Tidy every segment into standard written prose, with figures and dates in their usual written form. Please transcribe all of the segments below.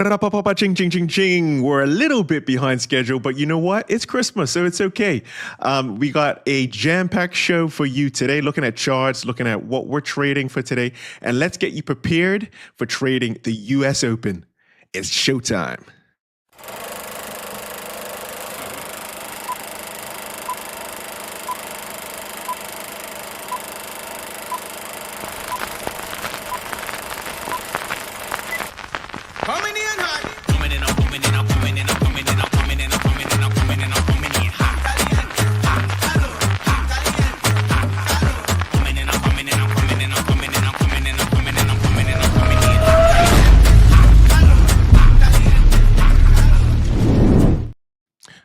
Ching, ching, ching, ching. We're a little bit behind schedule, but you know what? It's Christmas, so it's okay. We got a jam-packed show for you today, looking at charts, looking at what we're trading for today, and let's get you prepared for trading the US Open. It's showtime.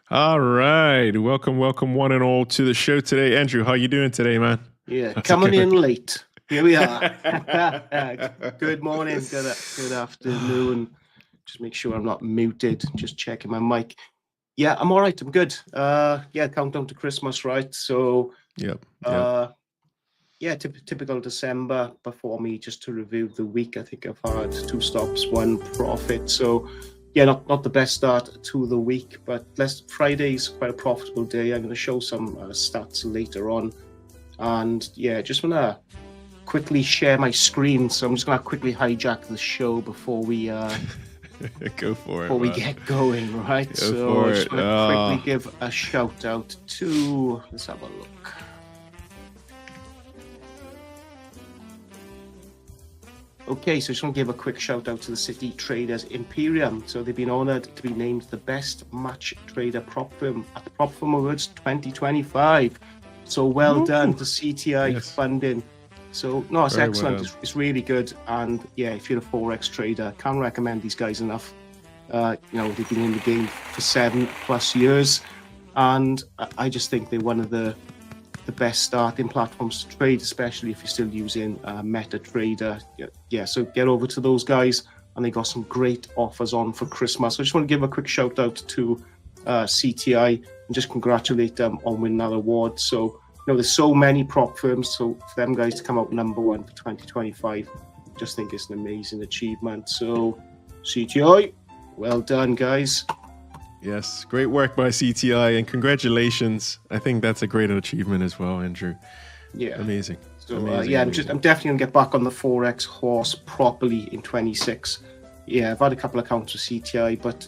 All right. Welcome one and all to the show today. Andrew, how you doing today, man? Yeah, coming in late. Here we are. Good morning, good afternoon. Just make sure I'm not muted. Just checking my mic. Yeah, I'm all right. I'm good. Yeah, countdown to Christmas, right? So, Yep. Yeah, typical December. Before me, just to review the week, I think I've had 2 stops, 1 profit. So, yeah, not the best start to the week, but Friday's quite a profitable day. I'm going to show some stats later on. And yeah, just want to quickly share my screen. So I'm just going to quickly hijack the show before we go for it. Before we get going, right? So I just want to quickly give a shout out to, let's have a look. Okay, so I just want to give a quick shout out to the City Traders Imperium. So they've been honored to be named the best match trader prop firm at the Prop Firm Awards 2025. So well done to CTI funding. So no, it's very excellent. Well, it's really good. And yeah, if you're a Forex trader, can't recommend these guys enough. You know, they've been in the game for 7+ years. And I just think they're one of the best starting platforms to trade, especially if you're still using MetaTrader. Yeah, so get over to those guys, and they got some great offers on for Christmas. So I just want to give a quick shout out to CTI and just congratulate them on winning that award. So, you know, there's so many prop firms, so for them guys to come out #1 for 2025, I just think it's an amazing achievement. So CTI, well done, guys. Yes, great work by CTI, and congratulations. I think that's a great achievement as well, Andrew. Yeah, amazing. So yeah, I'm definitely gonna get back on the Forex horse properly in 26. Yeah, I've had a couple of accounts with CTI, but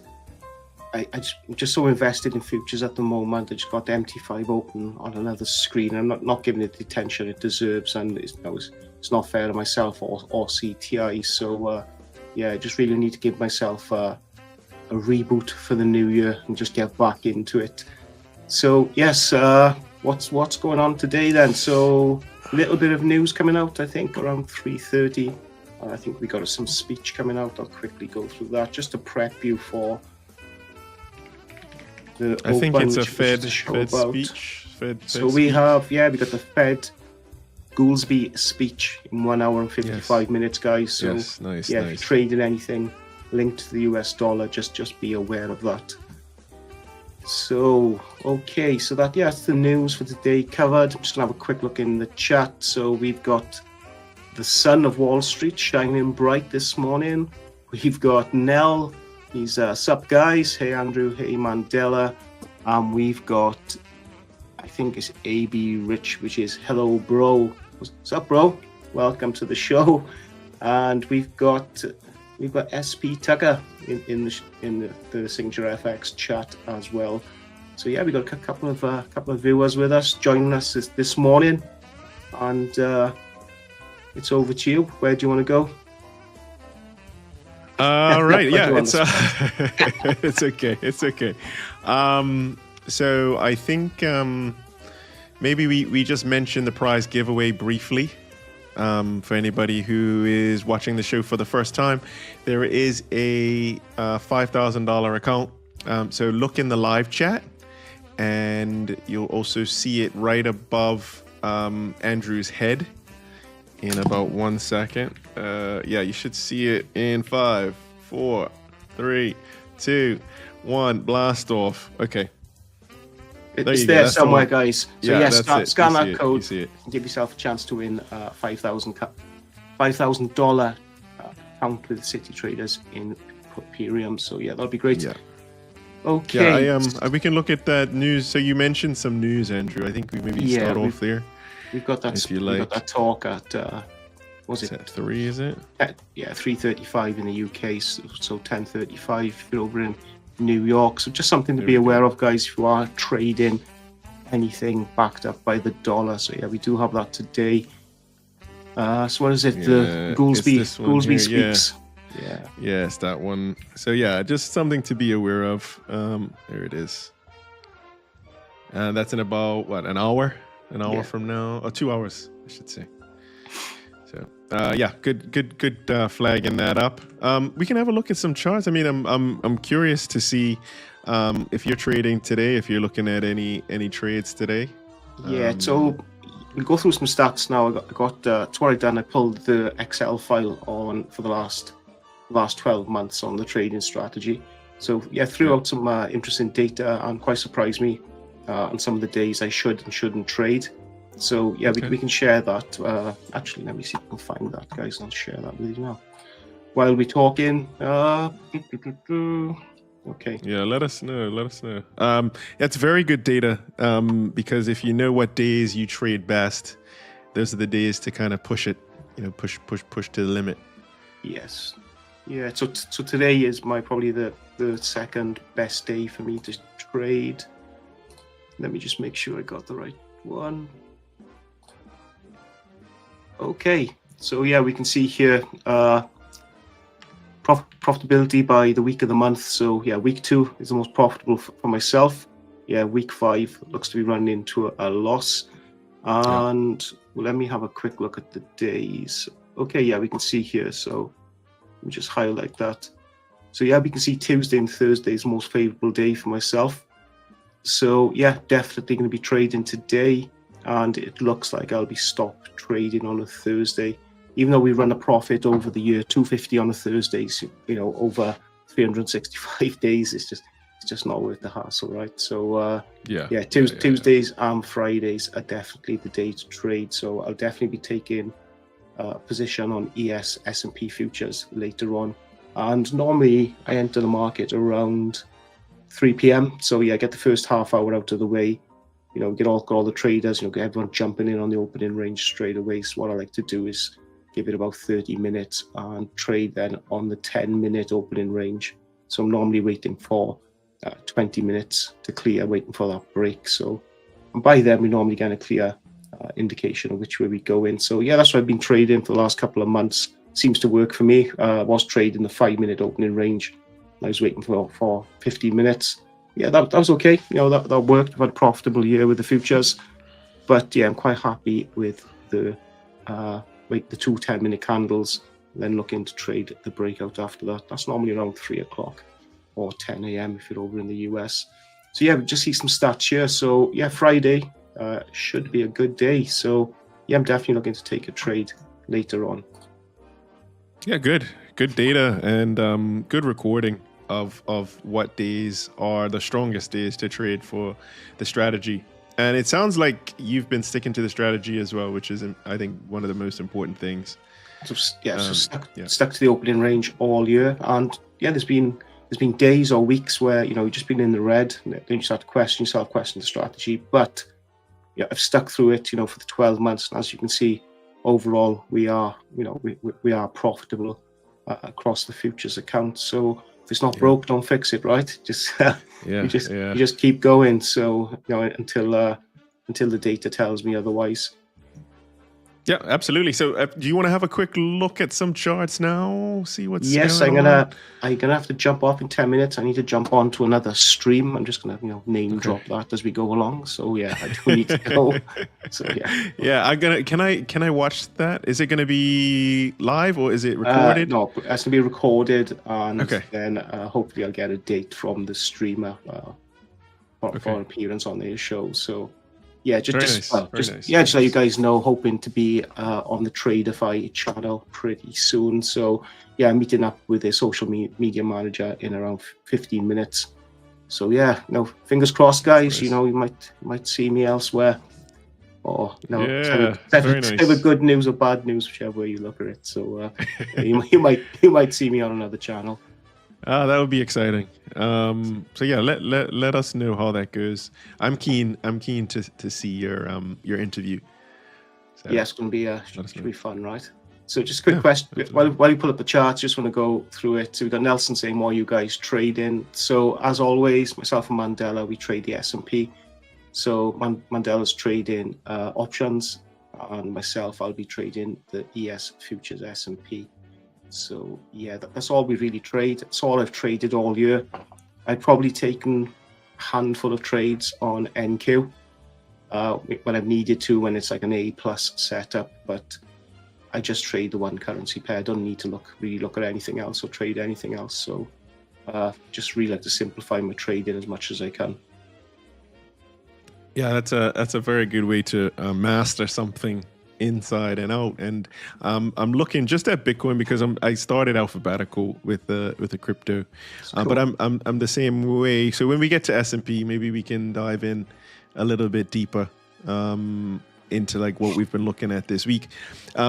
I'm just so invested in futures at the moment. I just got the MT5 open on another screen. I'm not giving it the attention it deserves, and it's not fair to myself or CTI. So yeah, I just really need to give myself a reboot for the new year and just get back into it. So yes, what's going on today then? So a little bit of news coming out, I think around 3:30. I think we got some speech coming out. I'll quickly go through that just to prep you for the I think it's a Fed speech. Fed so we got the Fed Goolsby speech in 1 hour and 55 minutes, guys. So yes, nice. If you're trading anything linked to the US dollar, just be aware of that. So okay, so that's the news for today covered. I'm just gonna have a quick look in the chat. So we've got the son of Wall Street shining bright this morning. We've got Nell. He's sup guys. Hey Andrew. Hey Mandela. We've got, I think it's AB Rich, which is hello bro. What's up, bro? Welcome to the show. And we've got SP Tucker in the Signature FX chat as well. So yeah, we got a couple of viewers with us joining us this morning, and it's over to you. Where do you want to go? All right, yeah, it's okay. So I think maybe we just mentioned the prize giveaway briefly. For anybody who is watching the show for the first time, there is a $5,000 account. So look in the live chat, and you'll also see it right above Andrew's head in about 1 second. Yeah, you should see it in 5, 4, 3, 2, 1. Blast off. Okay. It's there somewhere, guys. So yeah, scan that code and give yourself a chance to win $5,000 account with City Traders Imperium. So yeah, that'll be great. Yeah. Okay. Yeah, we can look at that news. So you mentioned some news, Andrew. I think we maybe start off there. We've got that. If you We've like. got that talk at was it 3? Is it? Yeah, 3:35 in the UK. So 10:35 if you're over in New York. So just something to be aware of, guys, if you are trading anything backed up by the dollar. So yeah, we do have that today. So what is it? The Goolsby Speaks. Yeah. Yes, that one. So yeah, just something to be aware of. There it is. That's in about what, an hour? An hour from now, or 2 hours, I should say. So yeah, good flagging that up. We can have a look at some charts. I mean, I'm curious to see if you're trading today, if you're looking at any trades today. Yeah, so we'll go through some stats now. I got that's what I've done. I pulled the Excel file on for the last 12 months on the trading strategy. So yeah, threw out some interesting data and quite surprised me on some of the days I should and shouldn't trade. So yeah, we can share that. Actually, let me see if I can find that, guys. I'll share that with you now. While we're talking, okay. Yeah, let us know. That's very good data because if you know what days you trade best, those are the days to kind of push it, push to the limit. Yes. Yeah, so today is probably the second best day for me to trade. Let me just make sure I got the right one. Okay, so yeah, we can see here profitability by the week of the month. So yeah, week 2 is the most profitable for myself. Yeah, week 5 looks to be running into a loss. And let me have a quick look at the days. Okay, yeah, we can see here. So let me just highlight that. So yeah, we can see Tuesday and Thursday is the most favorable day for myself. So yeah, definitely going to be trading today. And it looks like I'll be stopped trading on a Thursday. Even though we run a profit over the year, 250 on a Thursday, over 365 days, it's just not worth the hassle, right? So Tuesdays and Fridays are definitely the day to trade. So I'll definitely be taking a position on S&P futures later on. And normally I enter the market around 3 p.m. So yeah, get the first half hour out of the way. Get all the traders, get everyone jumping in on the opening range straight away. So what I like to do is give it about 30 minutes and trade then on the 10-minute opening range. So I'm normally waiting for 20 minutes to clear, waiting for that break. So and by then we normally get a clear indication of which way we go in. So yeah, that's what I've been trading for the last couple of months. Seems to work for me. I was trading the 5-minute opening range. I was waiting for 15 minutes. Yeah, that was okay. That worked. I've had a profitable year with the futures. But yeah, I'm quite happy with the 2 10-minute candles, then looking to trade the breakout after that. That's normally around 3 o'clock or 10 a.m. if you're over in the US. So yeah, we just see some stats here. So yeah, Friday should be a good day. So yeah, I'm definitely looking to take a trade later on. Yeah, good data and good recording of what days are the strongest days to trade for the strategy. And it sounds like you've been sticking to the strategy as well, which is, I think, one of the most important things. So stuck to the opening range all year. And yeah, there's been days or weeks where you've just been in the red, and then you start to question the strategy. But yeah, I've stuck through it, for the 12 months. And as you can see, overall we are profitable across the futures account. So if it's not broke, don't fix it, right? You just keep going. So until the data tells me otherwise. Yeah, absolutely. So do you want to have a quick look at some charts now? See what's going on? I'm gonna have to jump off in 10 minutes. I need to jump on to another stream. I'm just gonna name drop that as we go along. So yeah, I do need to go. So yeah. Yeah, can I watch that? Is it gonna be live or is it recorded? No, it has to be recorded, and then hopefully I'll get a date from the streamer for an appearance on their show. So yeah, just to let you guys know, hoping to be on the Tradeify channel pretty soon. So yeah, I'm meeting up with a social media manager in around 15 minutes. So yeah, fingers crossed, guys. You might see me elsewhere, or either good news or bad news, whichever way you look at it. So you might see me on another channel. That would be exciting. So yeah, let us know how that goes. I'm keen to see your interview. So Yeah, it's going to be let us should know. be fun, right? So just a quick Yeah, question absolutely. while you pull up the charts, just want to go through it. So we've got Nelson saying, "What are you guys trading?" So as always, myself and Mandela, we trade the S&P. So Mandela's trading options, and myself, I'll be trading the ES futures S&P. So yeah, that's all we really trade. It's all I've traded all year. I've probably taken a handful of trades on NQ when I've needed to, when it's like an A plus setup, but I just trade the one currency pair. I don't need to really look at anything else or trade anything else. So just really like to simplify my trading as much as I can. Yeah, that's a very good way to master something inside and out. And I'm looking just at Bitcoin because I started alphabetical with the crypto, Cool. but I'm the same way. So when we get to S&P, maybe we can dive in a little bit deeper into like what we've been looking at this week.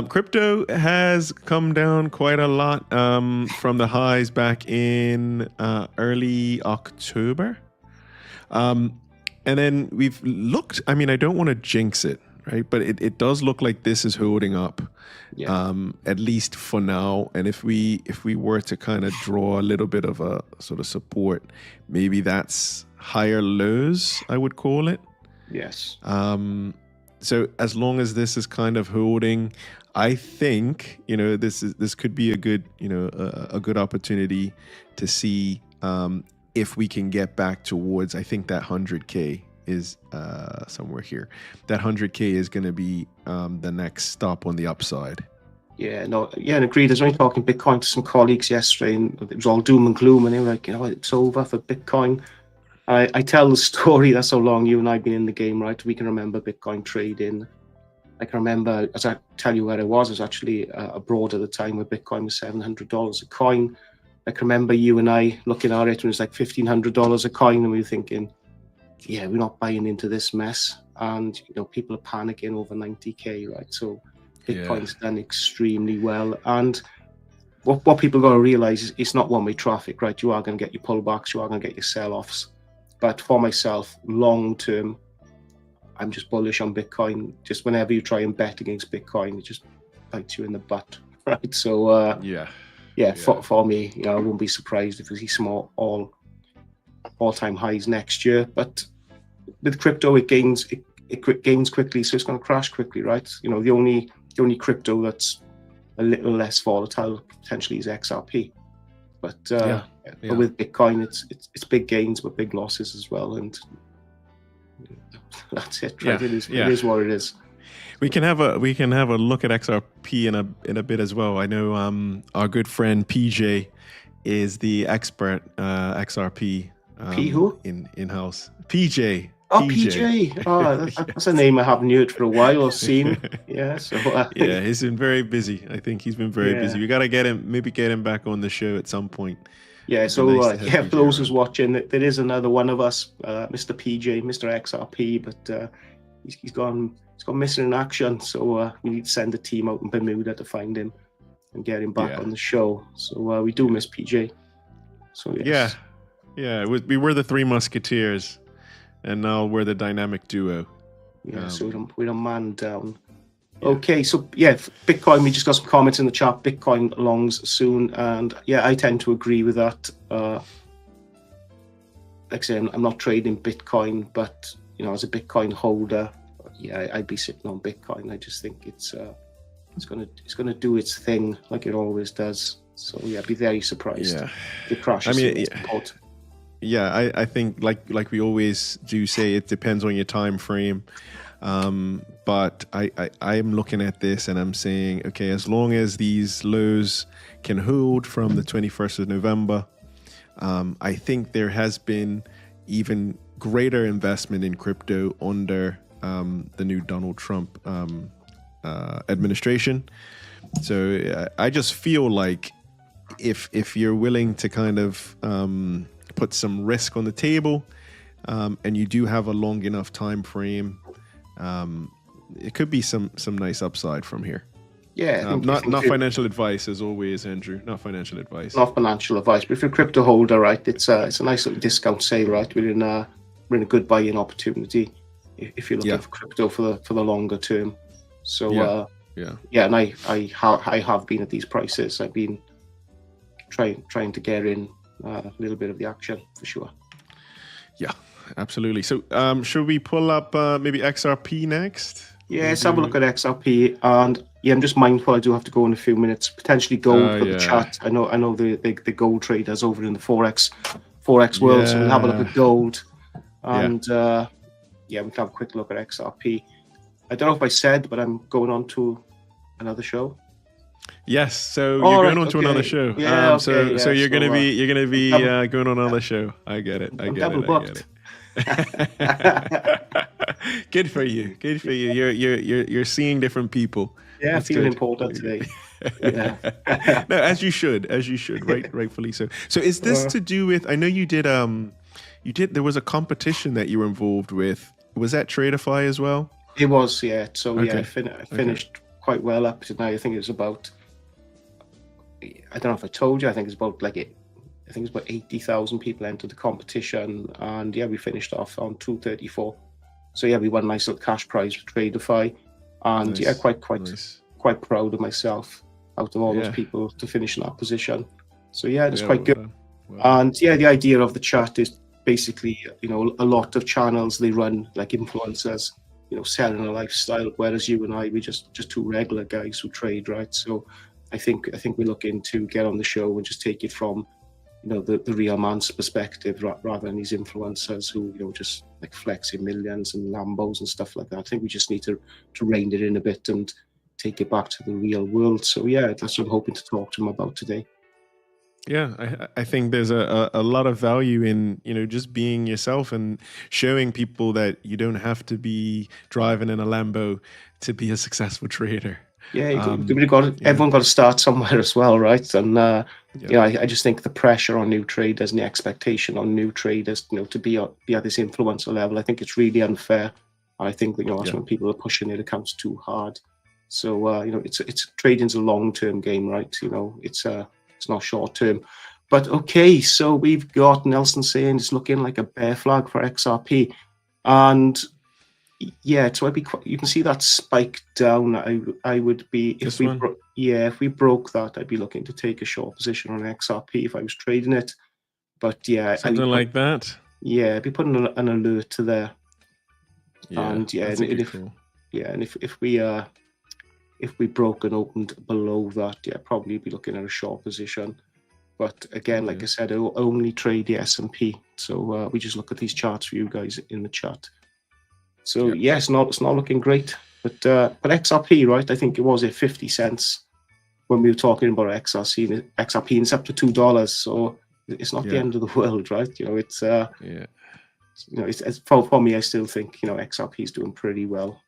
Crypto has come down quite a lot from the highs back in early October. And then we've looked, I mean, I don't want to jinx it, right? But it does look like this is holding up, Yeah. at least for now. And if we were to kind of draw a little bit of a sort of support, maybe that's higher lows, I would call it. Yes. So as long as this is kind of holding, I think, this could be a good, a good opportunity to see if we can get back towards, I think that 100K is somewhere here. That 100K is going to be the next stop on the upside. Yeah, no, yeah, and agreed. I was only talking Bitcoin to some colleagues yesterday, and it was all doom and gloom, and they were like, it's over for Bitcoin. I tell the story, that's how long you and I have been in the game, right? We can remember Bitcoin trading. I can remember, as I tell you where I was actually abroad at the time where Bitcoin was $700 a coin. I can remember you and I looking at it when it was like $1,500 a coin, and we were thinking, yeah, we're not buying into this mess. And, people are panicking over 90K, right? So Bitcoin's done extremely well. And what people got to realize is it's not one-way traffic, right? You are going to get your pullbacks, you are going to get your sell-offs. But for myself, long term, I'm just bullish on Bitcoin. Just whenever you try and bet against Bitcoin, it just bites you in the butt, right? So for me, I won't be surprised if we see some all-time highs next year. But with crypto, it gains quickly, so it's going to crash quickly, right? The only crypto that's a little less volatile potentially is XRP. But with Bitcoin, it's big gains but big losses as well, and that's it. Right? It is what it is. We can have a look at XRP in a bit as well. I know our good friend PJ is the expert XRP. P who? In house. PJ. Oh, PJ. Oh, that's a name I haven't heard for a while or seen. Yeah. So yeah, he's been very busy. I think he's been very busy. We got to get him back on the show at some point. Yeah. So for those who's watching, there is another one of us, Mr. PJ, Mr. XRP, but he's gone missing in action. So we need to send a team out in Bermuda to find him and get him back on the show. So we do miss PJ. So yes. Yeah. We were the Three Musketeers. And now we're the dynamic duo. Yeah, so we're a man down. Yeah. Okay, so Bitcoin, we just got some comments in the chat. Bitcoin longs soon. And I tend to agree with that. Like I say, I'm not trading Bitcoin, but, as a Bitcoin holder, I'd be sitting on Bitcoin. I just think it's gonna do its thing like it always does. So, I'd be very surprised if it crashes. I think like we always do say, it depends on your time frame. But I am looking at this and I'm saying, okay, as long as these lows can hold from the 21st of November, I think there has been even greater investment in crypto under the new Donald Trump administration. So I just feel like if you're willing to kind of put some risk on the table, and you do have a long enough time frame, it could be some nice upside from here. Yeah, Not financial advice as always, Andrew. Not financial advice. not financial advice, but if you're a crypto holder, right, it's a nice little discount sale, right? We're in a good buying opportunity if you're looking for crypto for the longer term. So and I have been at these prices. I've been trying to get in a little bit of the action for sure. Yeah, absolutely. So should we pull up maybe XRP next? Yeah, let's have a look at XRP, and I'm just mindful I do have to go in a few minutes. Potentially gold for the chat. I know the gold traders over in the forex world, so we'll have a look at gold, and we can have a quick look at XRP. I don't know if I said, but I'm going on to another show. Yes, so you're going on to another show. Yeah, so you're gonna be going on another show. I get it. I'm double booked. Good for you. You're seeing different people. Yeah, I feel important today. Yeah. No, as you should, rightfully so. So is this to do with? I know you did. There was a competition that you were involved with. Was that TradeZella as well? It was, yeah. So I finished quite well up to now. I think it was about. I don't know if I told you. I think it's about I think it's about 80,000 people entered the competition, and we finished off on 234. So we won a nice little cash prize for TradeZella, and nice. quite proud of myself out of all those people to finish in that position. So it's quite good. Well. And the idea of the chat is basically a lot of channels, they run like influencers, selling a lifestyle, whereas you and I, we just two regular guys who trade, right? So I think we're looking to get on the show and just take it from the real man's perspective rather than these influencers who just like flexing millions and Lambos and stuff like that. I think we just need to rein it in a bit and take it back to the real world. So that's what I'm hoping to talk to him about today. Yeah, I think there's a lot of value in just being yourself and showing people that you don't have to be driving in a Lambo to be a successful trader. Everyone got to start somewhere as well, right? And I just think the pressure on new traders and the expectation on new traders, to be at this influencer level, I think it's really unfair. And I think that that's when people are pushing their accounts too hard. So it's trading's a long-term game, right? It's not short-term. But okay, so we've got Nelson saying it's looking like a bear flag for XRP, and so you can see that spike down. I would be if we broke that, I'd be looking to take a short position on XRP if I was trading it. But something like that. Yeah, I'd be putting an alert to there. Yeah, and cool. And if we broke and opened below that, probably be looking at a short position. But again, like I said, I'll only trade the S&P. So we just look at these charts for you guys in the chat. So it's not looking great, but XRP, right? I think it was at 50 cents when we were talking about XRP, and it's up to $2. So it's not the end of the world, right? It's it's for me. I still think XRP is doing pretty well.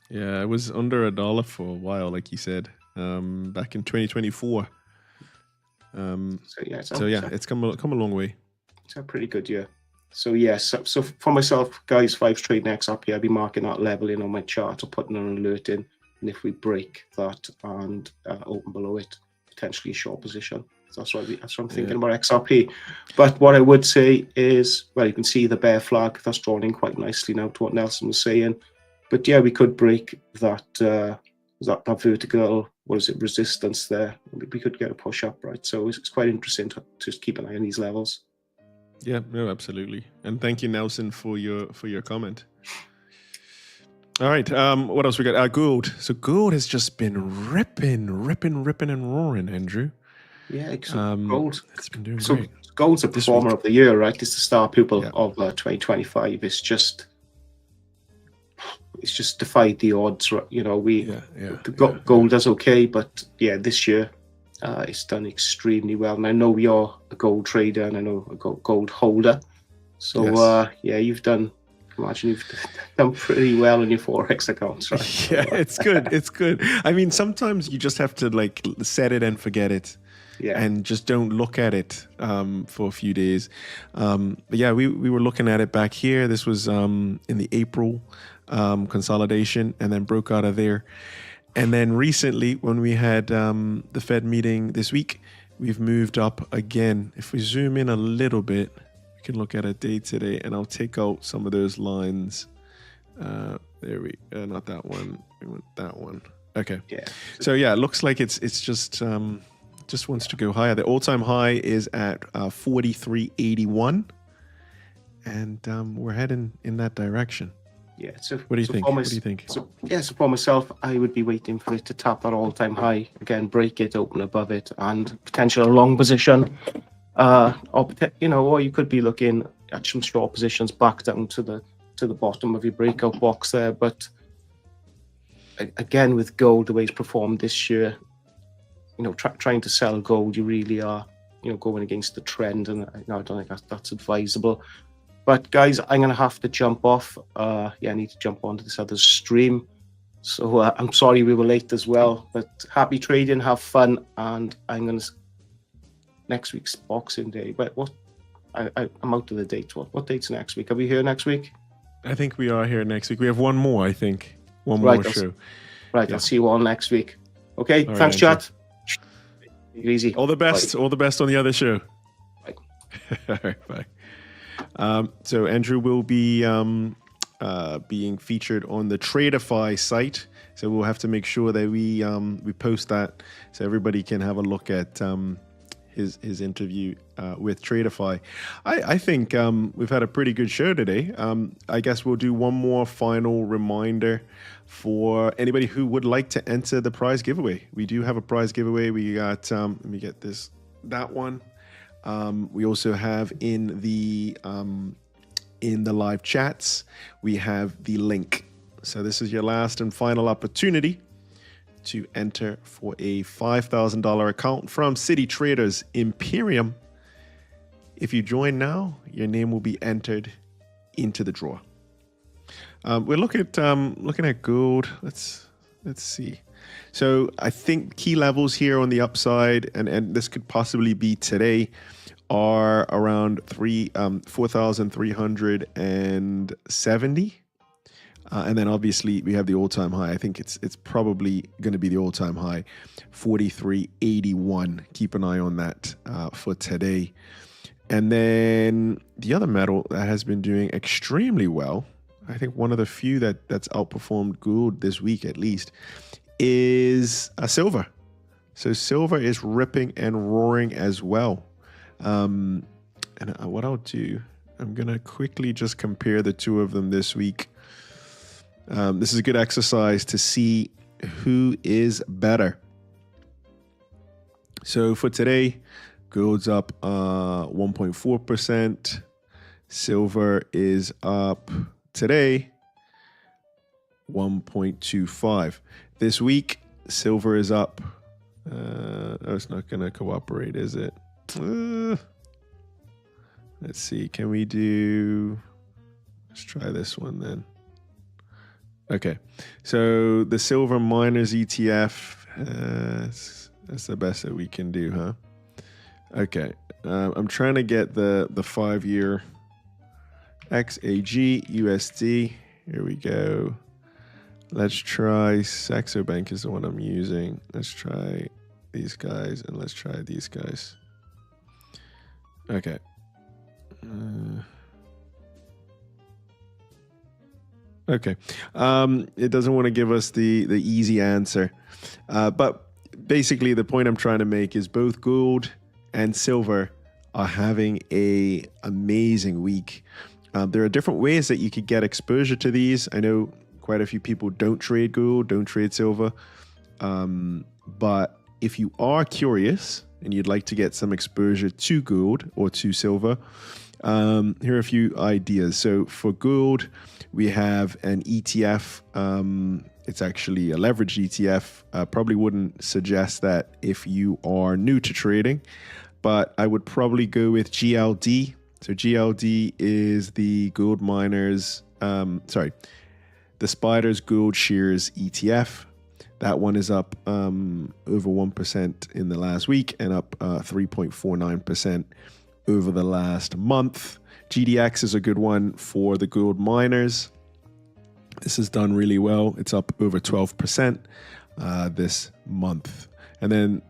Yeah, it was under $1 for a while, like you said, back in 2024. It's come a long way. It's a pretty good year. So so for myself, guys, if I was trading XRP, I'd be marking that level in on my chart or putting an alert in. And if we break that and open below it, potentially a short position. So that's what I'm thinking about XRP. But what I would say is, you can see the bear flag that's drawn in quite nicely now to what Nelson was saying. But we could break that that vertical, resistance there. We could get a push up, right? So it's quite interesting to just keep an eye on these levels. Yeah, no, absolutely. And thank you, Nelson, for your comment. All right, what else we got? Gold. So gold has just been ripping and roaring, Andrew. Yeah, gold. It's been doing great. Gold's a performer of the year, right? It's the star pupil of 2025. It's just defied the odds, right? Gold does okay, but this year it's done extremely well. And I know you're a gold trader, and I know a gold holder. So you've done pretty well on your forex accounts, right? Yeah, it's good. It's good. I mean, sometimes you just have to set it and forget it. Yeah. And just don't look at it for a few days. But we were looking at it back here. This was in the April consolidation, and then broke out of there. And then recently, when we had the Fed meeting this week, we've moved up again. If we zoom in a little bit, we can look at a day today, and I'll take out some of those lines. Not that one. We want that one. Okay. Yeah. So yeah, it looks like it's just wants to go higher. The all-time high is at 43.81, and we're heading in that direction. Yeah. So what do you think? What do you think? So for myself, I would be waiting for it to tap that all-time high again, break it, open above it, and potential long position. Or you could be looking at some short positions back down to the bottom of your breakout box there. But again, with gold, the way it's performed this year, trying to sell gold, you really are, going against the trend, and I don't think that's advisable. But guys, I'm going to have to jump off. I need to jump onto this other stream. So I'm sorry we were late as well, but happy trading, have fun, and I'm going to next week's Boxing Day. But I'm out of the date. What date's next week? Are we here next week? I think we are here next week. We have one more, I think. One more show. Right, yeah. I'll see you all next week. Okay, all thanks, right, chat. Take it easy. All the best. Bye. All the best on the other show. Bye. All right, bye. So Andrew will be being featured on the TradeFi site. So we'll have to make sure that we post that so everybody can have a look at his interview with TradeFi. I think we've had a pretty good show today. I guess we'll do one more final reminder for anybody who would like to enter the prize giveaway. We do have a prize giveaway. We got, let me get that one. We also have in the live chats, we have the link. So this is your last and final opportunity to enter for a $5,000 account from City Traders Imperium. If you join now, your name will be entered into the draw. We're looking at gold. Let's see. So I think key levels here on the upside, and this could possibly be today, are around 4,370. And then obviously we have the all-time high. I think it's probably going to be the all-time high, 43.81. Keep an eye on that for today. And then the other metal that has been doing extremely well, I think one of the few that's outperformed gold this week at least, is silver. So silver is ripping and roaring as well. And what I'll do, I'm going to quickly just compare the two of them this week. This is a good exercise to see who is better. So for today, gold's up 1.4%. Silver is up today 1.25. This week, silver is up. It's not going to cooperate, is it? Let's see. Can we do... Let's try this one then. Okay, so the silver miners ETF, that's the best that we can do, huh? Okay, I'm trying to get the 5-year XAG USD. Here we go. Let's try Saxo Bank is the one I'm using. Let's try these guys and let's try these guys. Okay. Okay. It doesn't want to give us the easy answer. But basically the point I'm trying to make is both gold and silver are having a amazing week. There are different ways that you could get exposure to these. I know quite a few people don't trade gold, don't trade silver. But if you are curious and you'd like to get some exposure to gold or to silver, here are a few ideas. So for gold, we have an ETF. It's actually a leveraged ETF. Probably wouldn't suggest that if you are new to trading, but I would probably go with GLD. So GLD is the gold miners, the Spiders Gold Shares ETF. That one is up over 1% in the last week and up 3.49% over the last month. GDX is a good one for the gold miners. This has done really well. It's up over 12%. this month. And then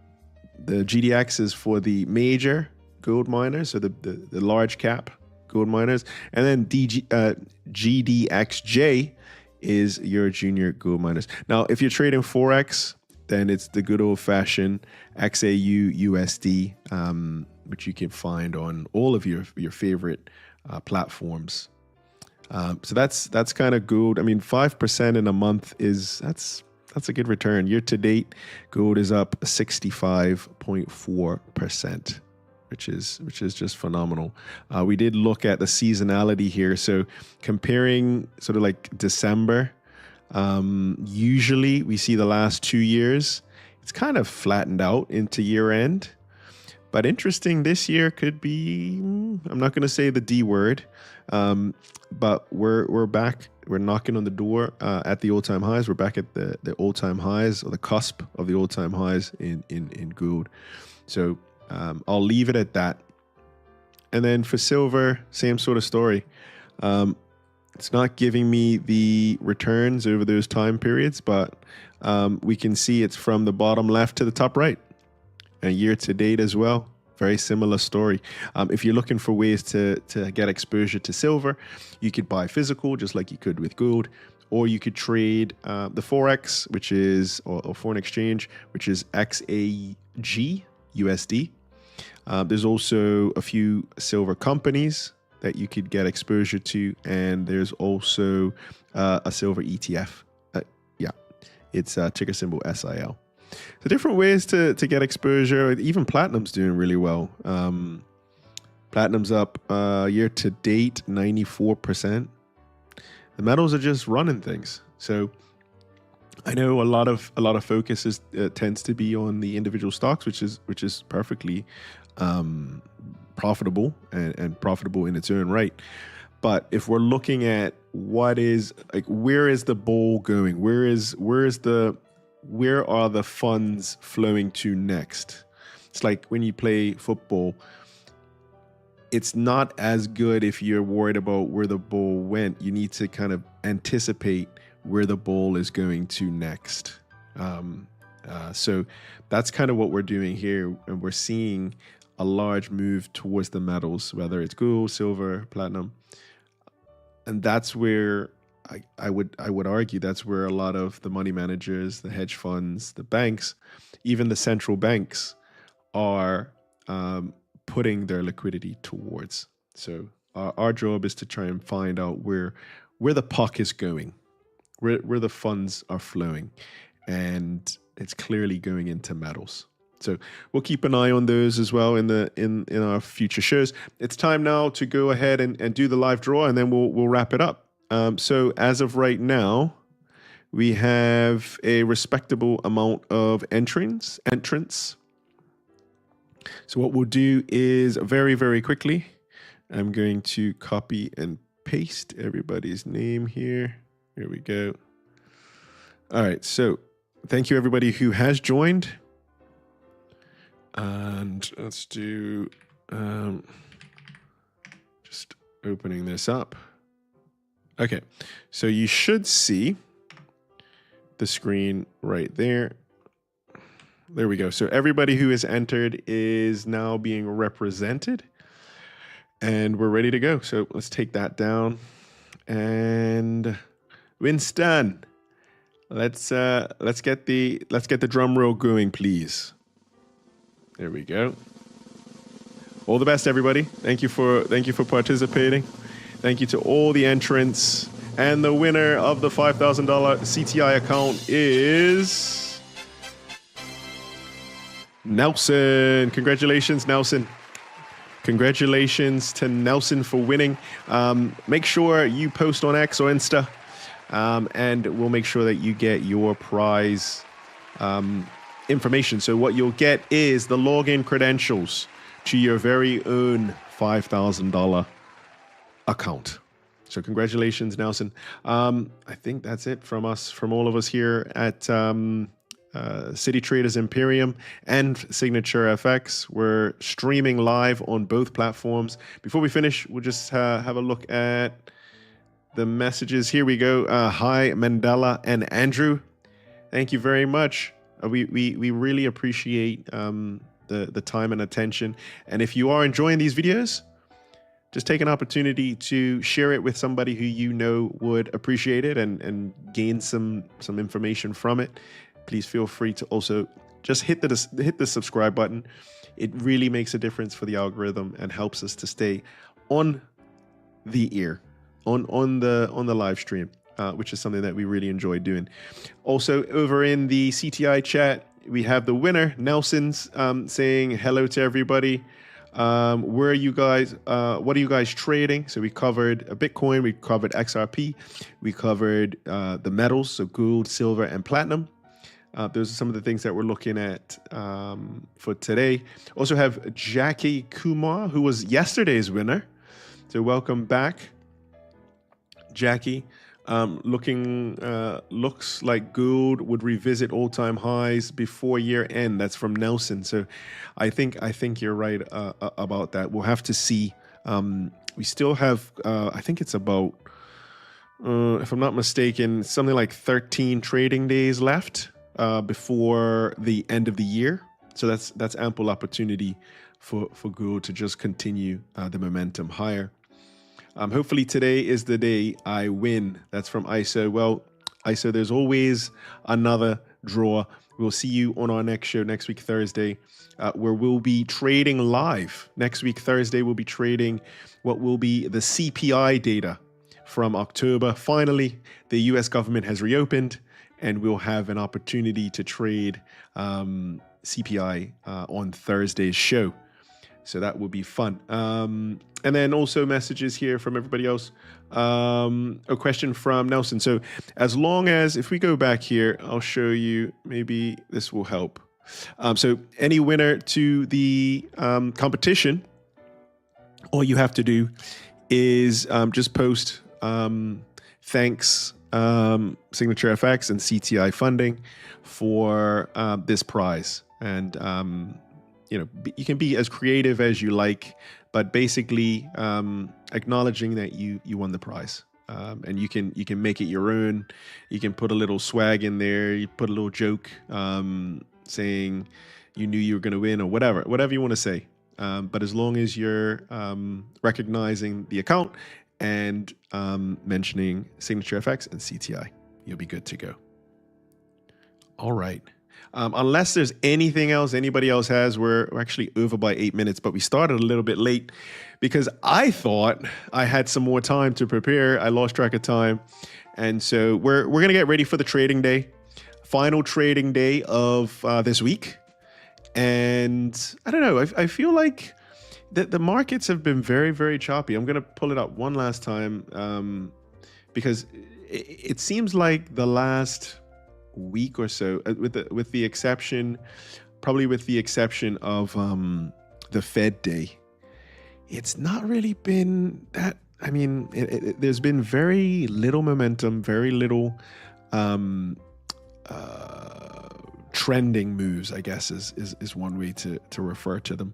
the GDX is for the major gold miners, so the large cap gold miners. And then GDXJ is your junior gold miners. Now, if you're trading Forex, then it's the good old fashioned XAU USD, which you can find on all of your favorite platforms. So that's kind of good. I mean, 5% in a month that's a good return. Year to date, gold is up 65.4%, which is just phenomenal. We did look at the seasonality here. So comparing sort of like December, usually we see the last 2 years, it's kind of flattened out into year end. But interesting, this year could be, I'm not going to say the D word, but we're back. We're knocking on the door at the all-time highs. We're back at the all-time highs, or the cusp of the all-time highs in gold. So I'll leave it at that. And then for silver, same sort of story. It's not giving me the returns over those time periods, but we can see it's from the bottom left to the top right. And year to date as well, very similar story. If you're looking for ways to get exposure to silver, you could buy physical just like you could with gold, or you could trade the Forex, which is, or foreign exchange, which is XAG USD. There's also a few silver companies that you could get exposure to, and there's also a silver ETF. It's ticker symbol SIL. So different ways to get exposure. Even platinum's doing really well. Platinum's up year to date 94%. The metals are just running things. So I know a lot of focus tends to be on the individual stocks, which is perfectly profitable and profitable in its own right. But if we're looking at where is the ball going? Where are the funds flowing to next? It's like when you play football, it's not as good if you're worried about where the ball went. You need to kind of anticipate where the ball is going to next. So that's kind of what we're doing here. And we're seeing a large move towards the metals, whether it's gold, silver, platinum. And that's where I would argue that's where a lot of the money managers, the hedge funds, the banks, even the central banks are putting their liquidity towards. So our job is to try and find out where the puck is going, where the funds are flowing, and it's clearly going into metals. So we'll keep an eye on those as well in our future shows. It's time now to go ahead and do the live draw, and then we'll wrap it up. So as of right now, we have a respectable amount of entrants. So what we'll do is very, very quickly, I'm going to copy and paste everybody's name here. Here we go. All right. So thank you everybody who has joined. And let's do just opening this up. Okay, so you should see the screen right there. There we go. So everybody who has entered is now being represented, and we're ready to go. So let's take that down. And Winston, let's get the drum roll going, please. There we go. All the best, everybody. Thank you for participating. Thank you to all the entrants. And the winner of the $5,000 CTI account is Nelson. Congratulations, Nelson. Congratulations to Nelson for winning. Make sure you post on X or Insta, and we'll make sure that you get your prize information. So what you'll get is the login credentials to your very own $5,000 account. So congratulations, Nelson. I think that's it from all of us here at City Traders Imperium and Signature FX. We're streaming live on both platforms. Before we finish, we'll just have a look at the messages. Here we go. Hi, Mandela and Andrew. Thank you very much. We really appreciate the time and attention. And if you are enjoying these videos, just take an opportunity to share it with somebody who you know would appreciate it and gain some information from it. Please feel free to also just hit the subscribe button. It really makes a difference for the algorithm and helps us to stay on the ear, on the live stream, which is something that we really enjoy doing. Also, over in the CTI chat, we have the winner, Nelson's, saying hello to everybody. Where are you guys? What are you guys trading? So we covered Bitcoin, we covered XRP, we covered the metals, so gold, silver, and platinum. Those are some of the things that we're looking at for today. Also have Jackie Kumar, who was yesterday's winner. So welcome back, Jackie. Looks like gold would revisit all-time highs before year end. That's from Nelson. So I think you're right about that. We'll have to see. We still have, I think it's about, if I'm not mistaken, something like 13 trading days left before the end of the year. So that's ample opportunity for gold to just continue the momentum higher. Hopefully today is the day I win. That's from ISO. Well, ISO, there's always another draw. We'll see you on our next show next week, Thursday, where we'll be trading live. Next week, Thursday, we'll be trading what will be the CPI data from October. Finally, the US government has reopened, and we'll have an opportunity to trade CPI on Thursday's show. So that will be fun. And then also messages here from everybody else. A question from Nelson. So as long as, if we go back here, I'll show you, maybe this will help. So any winner to the competition, all you have to do is just post thanks Signature FX and CTI funding for this prize. And you can be as creative as you like, but basically acknowledging that you won the prize, and you can make it your own. You can put a little swag in there. You put a little joke saying you knew you were going to win, or whatever you want to say. But as long as you're recognizing the account and mentioning Signature FX and CTI, you'll be good to go. All right. Unless there's anything else anybody else has, we're actually over by 8 minutes, but we started a little bit late because I thought I had some more time to prepare. I lost track of time. And so we're going to get ready for the trading day, final trading day of this week. And I don't know, I feel like the markets have been very, very choppy. I'm going to pull it up one last time because it seems like the last week or so, with the exception of the Fed day, it's not really been that. I mean, there's been very little momentum, very little trending moves, I guess is one way to refer to them.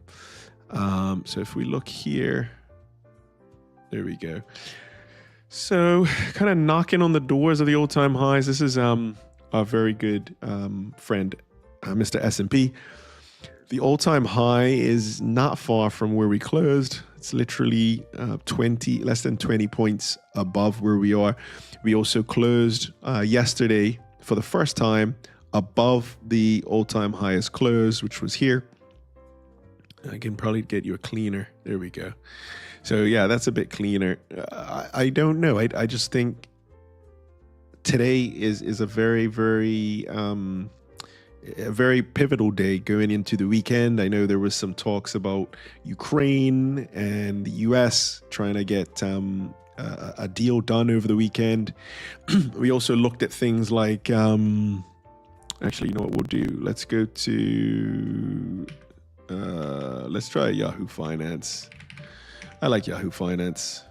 So if we look here, there we go. So kind of knocking on the doors of the all-time highs. This is our very good friend, Mr. S&P. The all-time high is not far from where we closed. It's literally less than 20 points above where we are. We also closed yesterday for the first time above the all-time highest close, which was here. I can probably get you a cleaner. There we go. So yeah, that's a bit cleaner. I don't know. I just think today is a very, very pivotal day going into the weekend. I know there was some talks about Ukraine and the US trying to get a deal done over the weekend. We also looked at things like, actually, you know what we'll do? Let's go to, let's try Yahoo Finance. I like Yahoo Finance.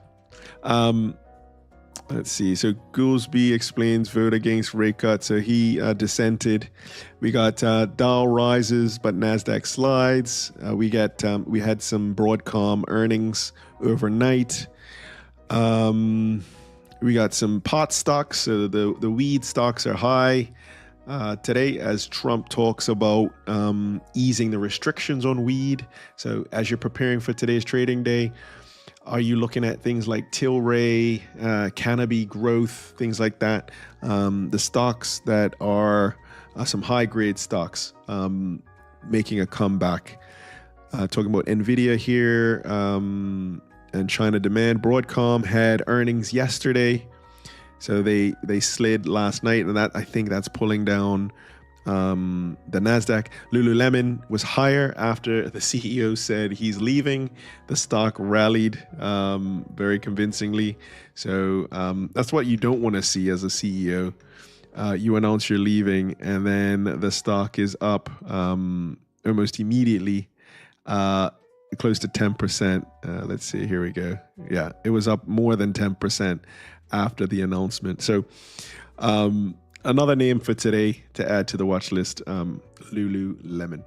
Let's see. So Goolsby explains vote against rate cut. So he dissented. We got Dow rises, but Nasdaq slides. We had some Broadcom earnings overnight. We got some pot stocks. So the weed stocks are high. today as Trump talks about easing the restrictions on weed. So as you're preparing for today's trading day, are you looking at things like Tilray, cannabis growth, things like that? The stocks that are some high grade stocks making a comeback. Talking about Nvidia here and China demand. Broadcom had earnings yesterday. So they slid last night, and I think that's pulling down the NASDAQ. Lululemon was higher after the CEO said he's leaving. The stock rallied very convincingly. So that's what you don't want to see as a CEO. You announce you're leaving, and then the stock is up almost immediately, close to 10%. Let's see, here we go. Yeah, it was up more than 10% after the announcement. So another name for today to add to the watch list, Lululemon.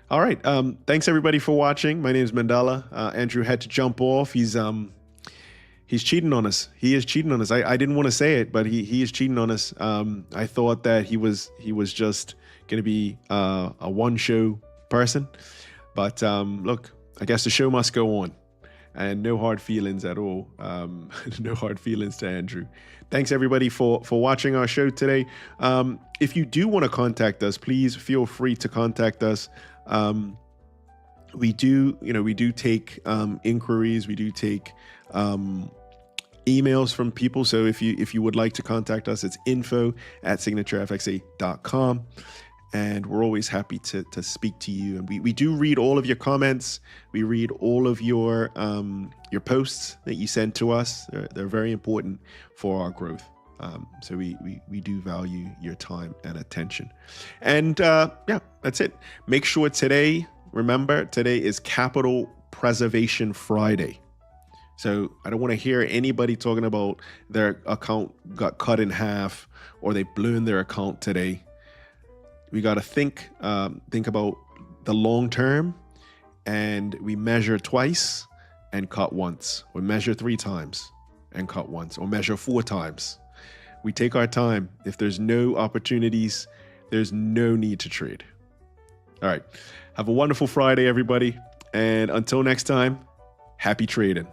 All right. Thanks everybody for watching. My name is Mandela. Andrew had to jump off. He's cheating on us. He is cheating on us. I didn't want to say it, but he is cheating on us. I thought that he was just going to be a one show person, but look, I guess the show must go on. And no hard feelings at all. No hard feelings to Andrew. Thanks everybody for watching our show today. If you do want to contact us, please feel free to contact us. We do take inquiries. We do take emails from people. So if you would like to contact us, it's info@signaturefxa.com. And we're always happy to speak to you. And we do read all of your comments. We read all of your posts that you send to us. They're very important for our growth. So we do value your time and attention. And yeah, that's it. Make sure remember, today is Capital Preservation Friday. So I don't want to hear anybody talking about their account got cut in half or they blew in their account today. We got to think about the long term, and we measure twice and cut once. We measure 3 times and cut once, or measure 4 times. We take our time. If there's no opportunities, there's no need to trade. All right. Have a wonderful Friday, everybody. And until next time, happy trading.